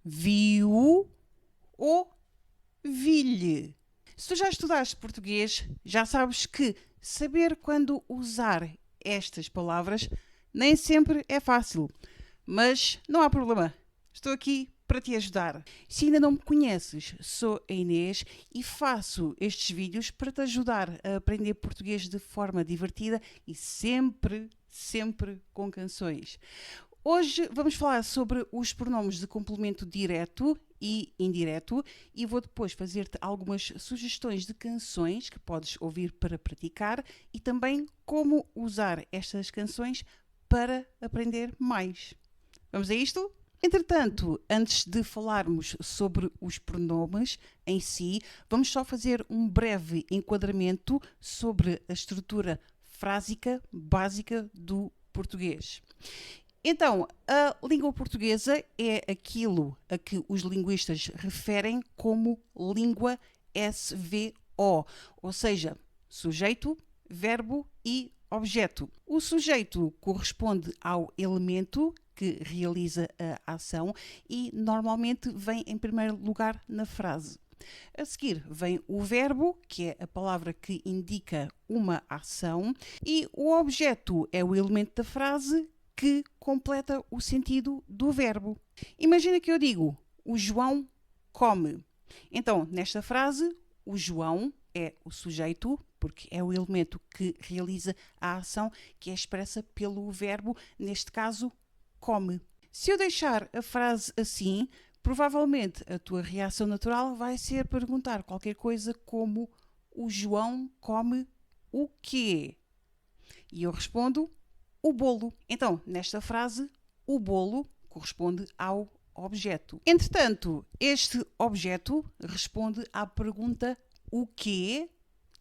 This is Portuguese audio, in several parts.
viu ou vi-lhe. Se tu já estudaste português, já sabes que saber quando usar estas palavras nem sempre é fácil. Mas não há problema. Estou aqui para te ajudar. Se ainda não me conheces, sou a Inês e faço estes vídeos para te ajudar a aprender português de forma divertida e sempre com canções. Hoje vamos falar sobre os pronomes de complemento direto e indireto e vou depois fazer-te algumas sugestões de canções que podes ouvir para praticar e também como usar estas canções para aprender mais. Vamos a isto? Entretanto, antes de falarmos sobre os pronomes em si, vamos só fazer um breve enquadramento sobre a estrutura frásica básica do português. Então, a língua portuguesa é aquilo a que os linguistas referem como língua SVO, ou seja, sujeito, verbo e objeto. O sujeito corresponde ao elemento que realiza a ação e normalmente vem em primeiro lugar na frase. A seguir vem o verbo, que é a palavra que indica uma ação, e o objeto é o elemento da frase que completa o sentido do verbo. Imagina que eu digo, o João come. Então, nesta frase, o João é o sujeito, porque é o elemento que realiza a ação que é expressa pelo verbo, neste caso, come. Se eu deixar a frase assim, provavelmente a tua reação natural vai ser perguntar qualquer coisa como o João come o quê? E eu respondo o bolo. Então, nesta frase, o bolo corresponde ao objeto. Entretanto, este objeto responde à pergunta o quê?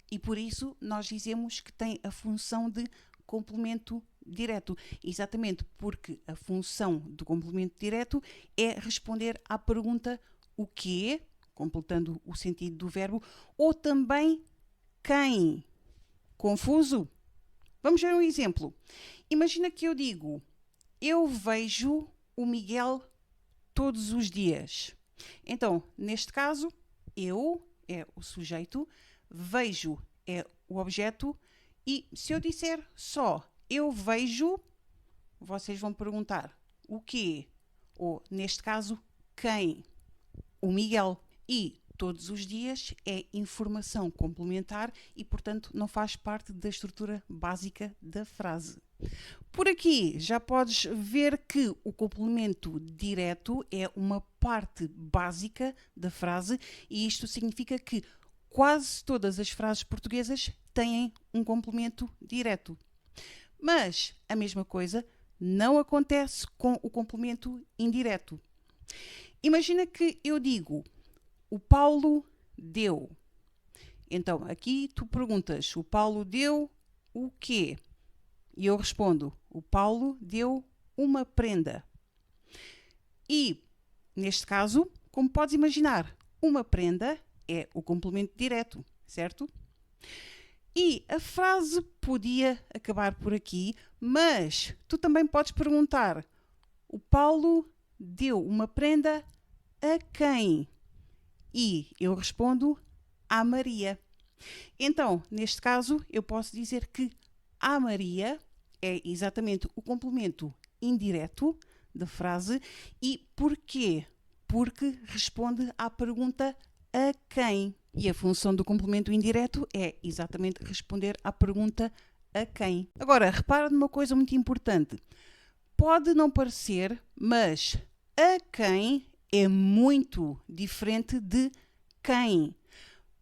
E por isso nós dizemos que tem a função de complemento direto. Exatamente porque a função do complemento direto é responder à pergunta o quê? Completando o sentido do verbo, ou também quem? Confuso? Vamos ver um exemplo. Imagina que eu digo, eu vejo o Miguel todos os dias. Então, neste caso, eu é o sujeito, vejo é o objeto e se eu disser só eu vejo, vocês vão perguntar o quê? Ou, neste caso, quem? O Miguel. E todos os dias é informação complementar e, portanto, não faz parte da estrutura básica da frase. Por aqui já podes ver que o complemento direto é uma parte básica da frase e isto significa que quase todas as frases portuguesas têm um complemento direto. Mas a mesma coisa não acontece com o complemento indireto. Imagina que eu digo o Paulo deu. Então, aqui tu perguntas, o Paulo deu o quê? E eu respondo, o Paulo deu uma prenda. E, neste caso, como podes imaginar, uma prenda é o complemento direto, certo? E a frase podia acabar por aqui, mas tu também podes perguntar, o Paulo deu uma prenda a quem? E eu respondo, à Maria. Então, neste caso, eu posso dizer que a Maria é exatamente o complemento indireto da frase. E porquê? Porque responde à pergunta a quem. E a função do complemento indireto é exatamente responder à pergunta a quem. Agora, repara numa coisa muito importante. Pode não parecer, mas a quem é muito diferente de quem.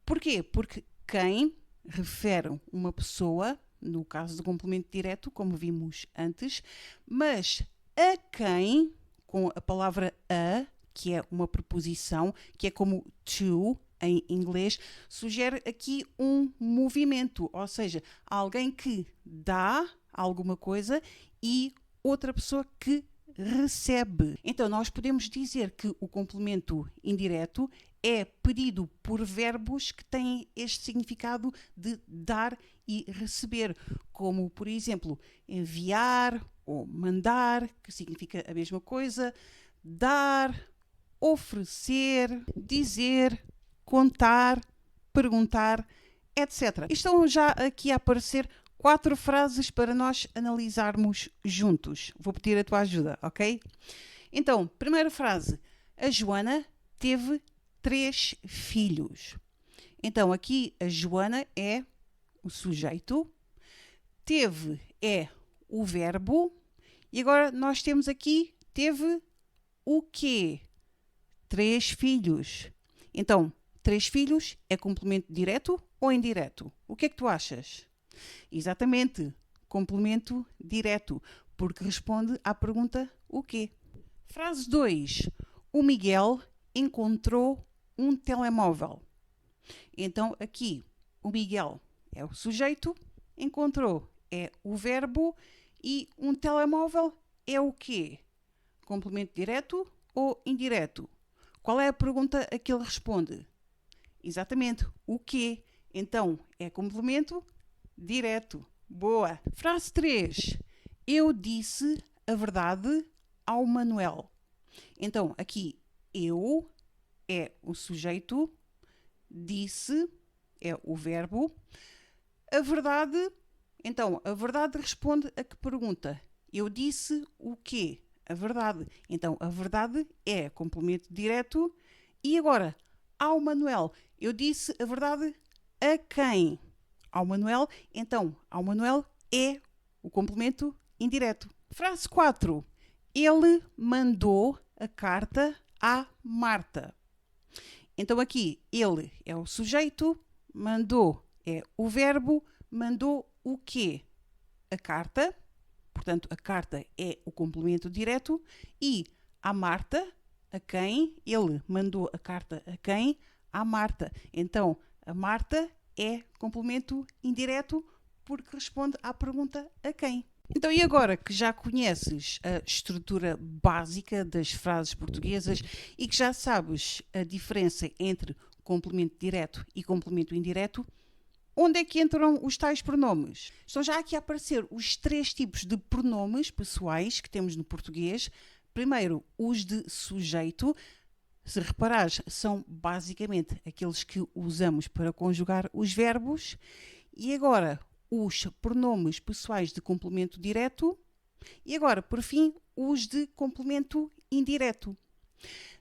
Porquê? Porque quem refere uma pessoa, no caso do complemento direto, como vimos antes, mas a quem, com a palavra a, que é uma preposição, que é como to em inglês, sugere aqui um movimento, ou seja, alguém que dá alguma coisa e outra pessoa que recebe. Então, nós podemos dizer que o complemento indireto é pedido por verbos que têm este significado de dar e receber, como, por exemplo, enviar ou mandar, que significa a mesma coisa, dar oferecer, dizer, contar, perguntar, etc. Estão já aqui a aparecer 4 frases para nós analisarmos juntos. Vou pedir a tua ajuda, ok? Então, primeira frase. A Joana teve 3 filhos. Então, aqui a Joana é o sujeito, teve é o verbo e agora nós temos aqui teve o quê? 3 filhos. Então, 3 filhos é complemento direto ou indireto? O que é que tu achas? Exatamente, complemento direto, porque responde à pergunta o quê? Frase 2. O Miguel encontrou um telemóvel. Então, aqui, o Miguel é o sujeito, encontrou é o verbo e um telemóvel é o quê? Complemento direto ou indireto? Qual é a pergunta a que ele responde? Exatamente, o quê? Então, é complemento direto. Boa! Frase 3. Eu disse a verdade ao Manuel. Então, aqui, eu é o sujeito, disse é o verbo. A verdade, então, a verdade responde a que pergunta? Eu disse o quê? A verdade. Então, a verdade é complemento direto. E agora, ao Manuel. Eu disse a verdade a quem? Ao Manuel. Então, ao Manuel é o complemento indireto. Frase 4. Ele mandou a carta à Marta. Então, aqui, ele é o sujeito, mandou é o verbo, mandou o quê? A carta. Portanto, a carta é o complemento direto. E a Marta, a quem? Ele mandou a carta a quem? À Marta. Então, a Marta é complemento indireto porque responde à pergunta a quem. Então, e agora que já conheces a estrutura básica das frases portuguesas e que já sabes a diferença entre complemento direto e complemento indireto, onde é que entram os tais pronomes? Estão já aqui a aparecer os 3 tipos de pronomes pessoais que temos no português. Primeiro, os de sujeito. Se reparares, são basicamente aqueles que usamos para conjugar os verbos. E agora, os pronomes pessoais de complemento direto. E agora, por fim, os de complemento indireto.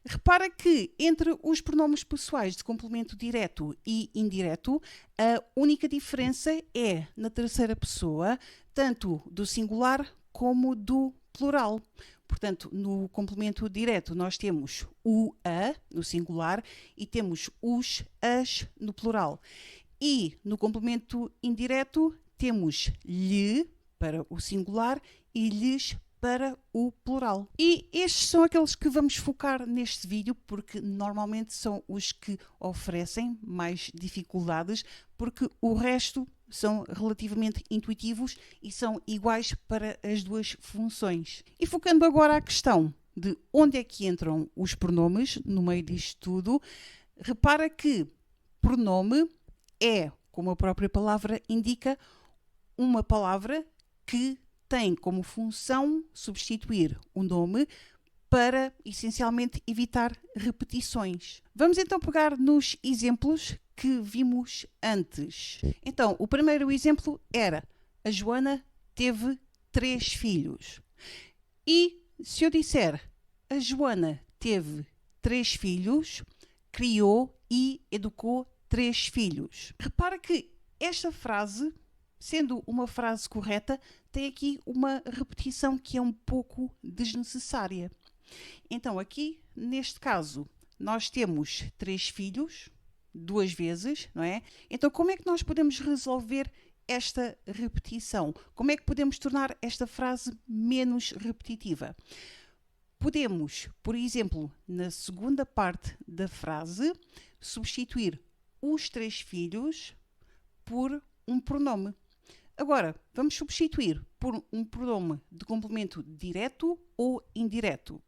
Repara que entre os pronomes pessoais de complemento direto e indireto, a única diferença é na terceira pessoa, tanto do singular como do plural. Portanto, no complemento direto nós temos o, a, no singular, e temos os, as, no plural. E no complemento indireto temos lhe, para o singular, e lhes, para o plural. E estes são aqueles que vamos focar neste vídeo, porque normalmente são os que oferecem mais dificuldades, porque o resto são relativamente intuitivos e são iguais para as duas funções. E focando agora a questão de onde é que entram os pronomes no meio disto tudo, repara que pronome é, como a própria palavra indica, uma palavra que tem como função substituir o nome para, essencialmente, evitar repetições. Vamos então pegar nos exemplos que vimos antes. Então, o primeiro exemplo era: a Joana teve 3 filhos. E se eu disser: a Joana teve 3 filhos, criou e educou 3 filhos. Repara que esta frase, sendo uma frase correta, tem aqui uma repetição que é um pouco desnecessária. Então, aqui, neste caso, nós temos 3 filhos, 2 vezes, não é? Então, como é que nós podemos resolver esta repetição? Como é que podemos tornar esta frase menos repetitiva? Podemos, por exemplo, na segunda parte da frase, substituir os 3 filhos por um pronome. Agora, vamos substituir por um pronome de complemento direto ou indireto.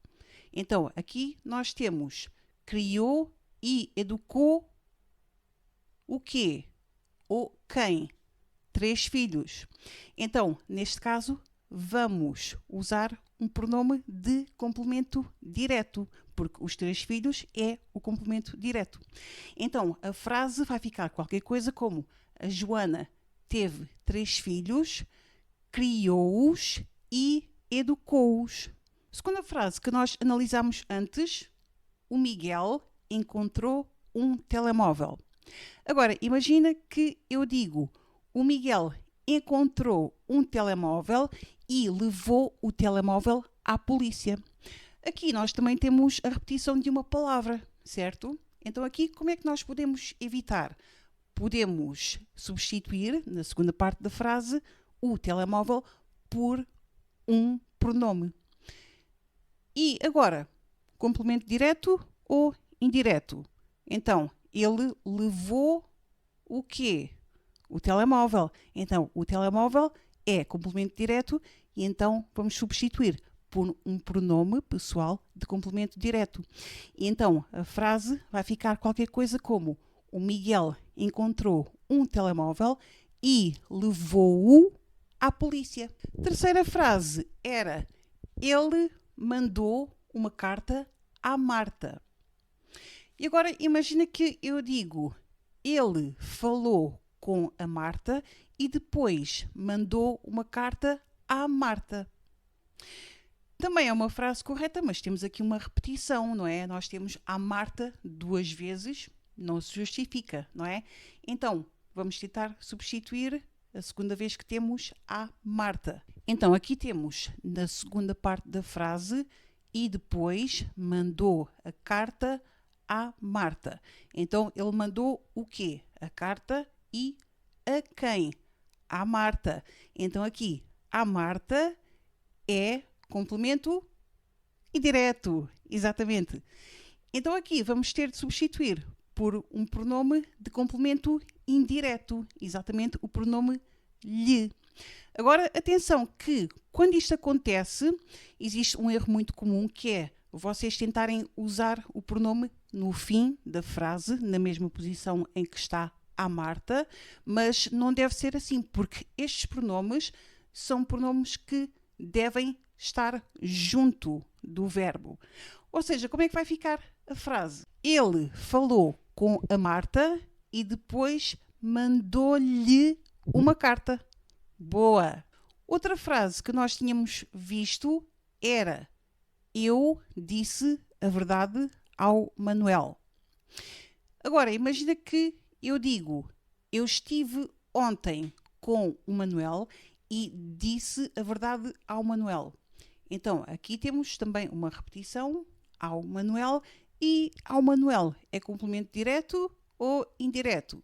Então, aqui nós temos criou e educou o quê? Ou quem? 3 filhos. Então, neste caso, vamos usar um pronome de complemento direto. porque os 3 filhos é o complemento direto. Então, a frase vai ficar qualquer coisa como: a Joana teve 3 filhos, criou-os e educou-os. Segunda frase que nós analisamos antes: o Miguel encontrou um telemóvel. Agora, imagina que eu digo: o Miguel encontrou um telemóvel e levou o telemóvel à polícia. Aqui nós também temos a repetição de uma palavra, certo? Então aqui como é que nós podemos evitar? Podemos substituir, na segunda parte da frase, o telemóvel por um pronome. E agora, complemento direto ou indireto? Então, ele levou o quê? O telemóvel. Então, o telemóvel é complemento direto e então vamos substituir por um pronome pessoal de complemento direto. E então, a frase vai ficar qualquer coisa como: o Miguel encontrou um telemóvel e levou-o à polícia. Terceira frase era: ele mandou uma carta à Marta. E agora imagina que eu digo: ele falou com a Marta e depois mandou uma carta à Marta. Também é uma frase correta, mas temos aqui uma repetição, não é? Nós temos a Marta 2 vezes, não se justifica, não é? Então, vamos tentar substituir a segunda vez que temos a Marta. Então, aqui temos na segunda parte da frase: e depois mandou a carta à Marta. Então, ele mandou o quê? A carta e a quem? À Marta. Então, aqui, a Marta é complemento indireto. Exatamente. Então, aqui vamos ter de substituir por um pronome de complemento indireto. Exatamente, o pronome lhe. Agora, atenção que quando isto acontece, existe um erro muito comum que é vocês tentarem usar o pronome no fim da frase, na mesma posição em que está a Marta, mas não deve ser assim, porque estes pronomes são pronomes que devem estar junto do verbo. Ou seja, como é que vai ficar a frase? Ele falou com a Marta e depois mandou-lhe uma carta. Boa! Outra frase que nós tínhamos visto era: eu disse a verdade ao Manuel. Agora, imagina que eu digo: eu estive ontem com o Manuel e disse a verdade ao Manuel. Então, aqui temos também uma repetição: ao Manuel, e ao Manuel é complemento direto ou indireto?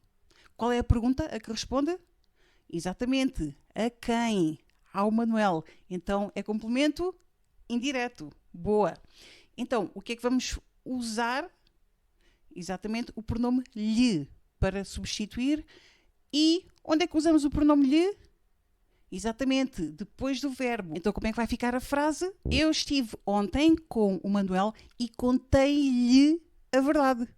Qual é a pergunta a que responde? Exatamente, a quem? Ao Manuel. Então, é complemento indireto. Boa! Então, o que é que vamos usar? Exatamente, o pronome lhe para substituir. E onde é que usamos o pronome lhe? Exatamente, depois do verbo. Então, como é que vai ficar a frase? Eu estive ontem com o Manuel e contei-lhe a verdade.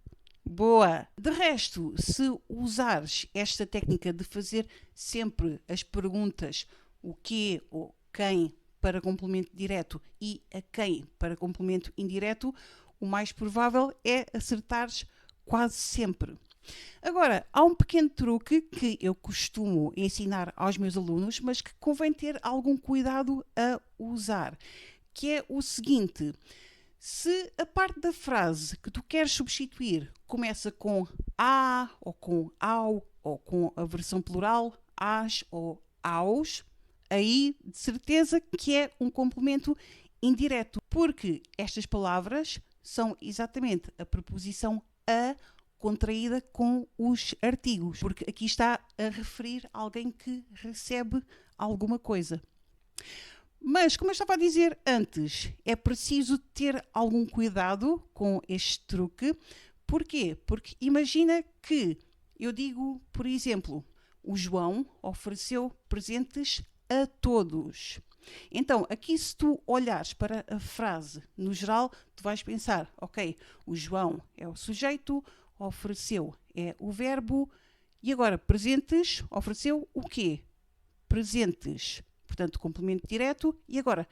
Boa! De resto, se usares esta técnica de fazer sempre as perguntas o quê ou quem para complemento direto e a quem para complemento indireto, o mais provável é acertares quase sempre. Agora, há um pequeno truque que eu costumo ensinar aos meus alunos, mas que convém ter algum cuidado a usar, que é o seguinte: se a parte da frase que tu queres substituir começa com a, ou com ao, ou com a versão plural, as ou aos, aí de certeza que é um complemento indireto, porque estas palavras são exatamente a preposição a contraída com os artigos, porque aqui está a referir a alguém que recebe alguma coisa. Mas, como eu estava a dizer antes, é preciso ter algum cuidado com este truque. Porquê? Porque imagina que eu digo, por exemplo, o João ofereceu presentes a todos. Então, aqui se tu olhares para a frase no geral, tu vais pensar, ok, o João é o sujeito, ofereceu é o verbo, e agora presentes, ofereceu o quê? Presentes. Portanto, complemento direto. E agora,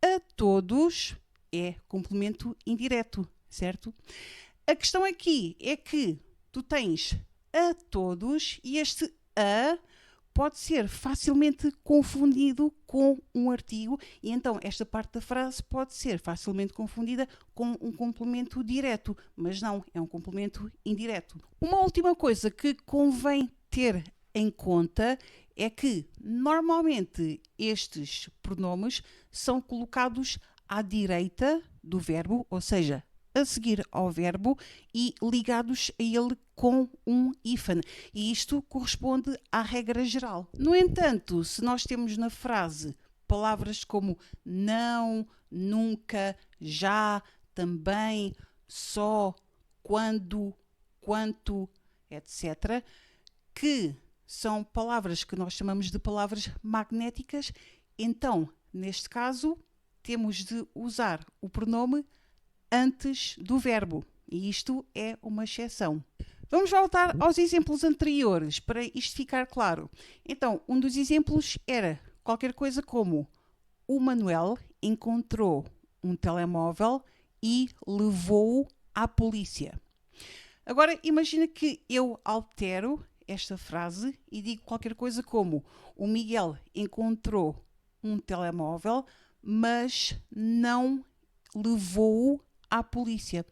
a todos é complemento indireto. certo? A questão aqui é que tu tens a todos e este a pode ser facilmente confundido com um artigo e então esta parte da frase pode ser facilmente confundida com um complemento direto, mas não, é um complemento indireto. Uma última coisa que convém ter em conta é que normalmente estes pronomes são colocados à direita do verbo, ou seja, a seguir ao verbo e ligados a ele com um hífen. E isto corresponde à regra geral. No entanto, se nós temos na frase palavras como não, nunca, já, também, só, quando, quanto, etc., que são palavras que nós chamamos de palavras magnéticas, então, neste caso, temos de usar o pronome antes do verbo. E isto é uma exceção. Vamos voltar aos exemplos anteriores para isto ficar claro. Então, um dos exemplos era qualquer coisa como: o Manuel encontrou um telemóvel e levou-o à polícia. Agora, imagina que eu altero esta frase e digo qualquer coisa como: o Miguel encontrou um telemóvel, mas não levou-o à polícia.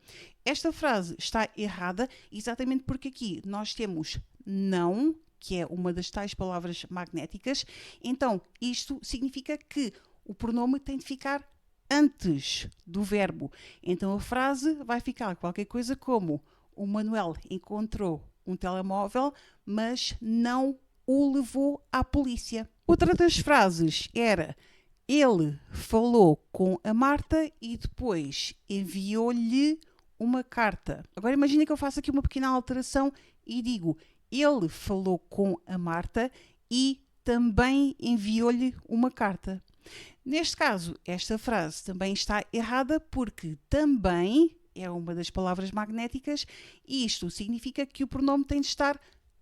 Esta frase está errada exatamente porque aqui nós temos não, que é uma das tais palavras magnéticas, então isto significa que o pronome tem de ficar antes do verbo. Então a frase vai ficar qualquer coisa como: o Manuel encontrou um telemóvel, mas não o levou à polícia. Outra das frases era: ele falou com a Marta e depois enviou-lhe uma carta. Agora imagina que eu faço aqui uma pequena alteração e digo: ele falou com a Marta e também enviou-lhe uma carta. Neste caso, esta frase também está errada porque também é uma das palavras magnéticas e isto significa que o pronome tem de estar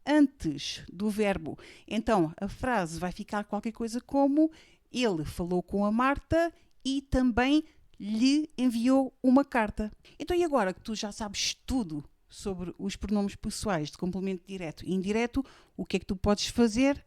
antes do verbo. Então, a frase vai ficar qualquer coisa como: ele falou com a Marta e também lhe enviou uma carta. Então, e agora que tu já sabes tudo sobre os pronomes pessoais de complemento direto e indireto, o que é que tu podes fazer?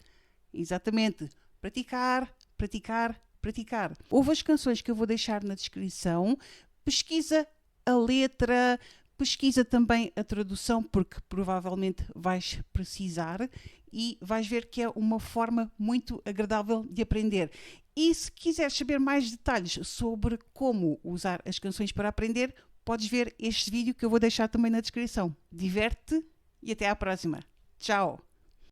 Exatamente, praticar, praticar, praticar. Ouve as canções que eu vou deixar na descrição, pesquisa a letra, pesquisa também a tradução, porque provavelmente vais precisar e vais ver que é uma forma muito agradável de aprender. E se quiseres saber mais detalhes sobre como usar as canções para aprender, podes ver este vídeo que eu vou deixar também na descrição. Diverte-te e até à próxima. Tchau!